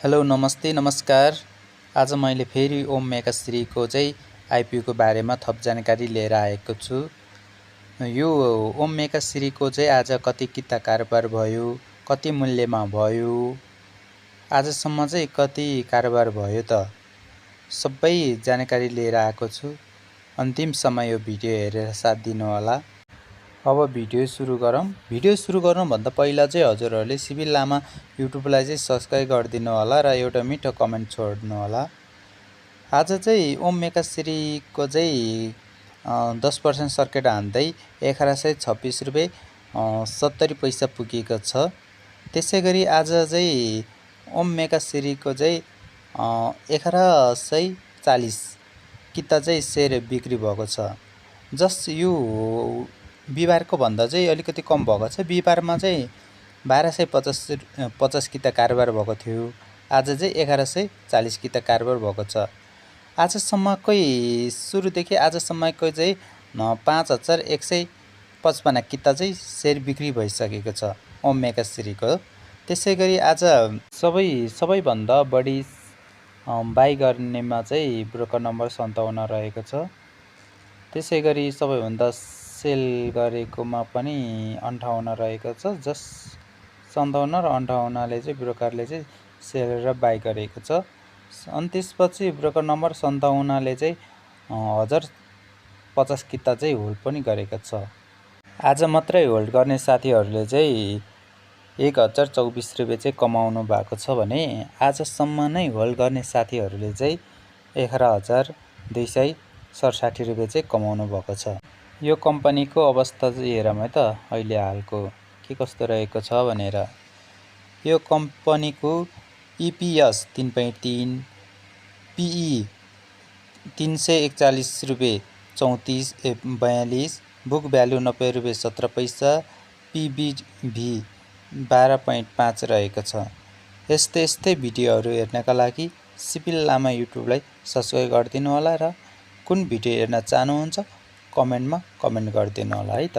Hello नमस्ते नमस्कार। आज मैले फेरि ओम मेकाश्रीको चाहिँ आइपिओको बारेमा थप जानकारी लिएर आएको छु। यो ओम मेकाश्रीको चाहिँ आज कति किता कारोबार भयो, कति मूल्यमा भयो, आजसम्म चाहिँ कति कारोबार भयो त सबै जानकारी लिएर आएको छु। अन्तिमसम्म यो भिडियो हेरेर साथ दिनुहोला। अब भिडियो सुरु गरौँ। भिडियो सुरु गर्नुभन्दा पहिला चाहिँ हजुरहरूले सिबिल लामा युट्युबलाई चाहिँ सब्स्क्राइब गरिदिनु होला र एउटा मिठो कमेन्ट छोड्नु होला। आज चाहिँ ओम मेकाश्रीको चाहिँ 10% सर्किट हान्दै 1126 रुपियाँ 70 पैसा पुगेको छ। त्यसै गरी आज चाहिँ ओम मेकाश्रीको चाहिँ 1140 किता चाहिँ सेयर बिक्री भएको छ। जस यो बिहिबारको भन्दा चाहिँ अलिकति कम भएको छ। बिहिबारमा चाहिँ 1250 किता कारोबार भएको थियो। आज चाहिँ 1140 किता कारोबार भएको छ। आजसम्मकै सुरुदेखि आजसम्मकै चाहिँ 5155 किता चाहिँ सेयर बिक्री भइसकेको छ ओम मेकाश्रीको। त्यसै गरी आज सबैभन्दा बढी बाई गर्नेमा चाहिँ ब्रोकर नम्बर 57 रहेको छ। त्यसै गरी सबैभन्दा सेल गरेकोमा पनि 58 रहेको छ। जस 57 र 58ले चाहिँ ब्रोकरले चाहिँ सेल र बाई गरेको छ। अनि त्यसपछि ब्रोकर नम्बर 57ले चाहिँ 1050 किता चाहिँ होल्ड पनि गरेको छ। आज मात्रै होल्ड गर्ने साथीहरूले चाहिँ 1024 रुपियाँ चाहिँ कमाउनु भएको छ भने आजसम्म नै होल्ड गर्ने साथीहरूले चाहिँ 11267 रुपियाँ चाहिँ कमाउनु भएको छ। यो कम्पनीको अवस्था चाहिँ हेरौँ है त अहिले हालको के कस्तो रहेको छ भनेर। यो कम्पनीको इपिएस 3.3, पिई 341 रुपियाँ 42, बुक भ्यालु 90 रुपियाँ 17 पैसा, पिबिभी 12.5 रहेको छ। यस्तै भिडियोहरू हेर्नका लागि सिबिल लामा युट्युबलाई सब्स्क्राइब गरिदिनु होला र कुन भिडियो हेर्न चाहनुहुन्छ कमेन्टमा कमेन्ट गरिदिनु होला है त।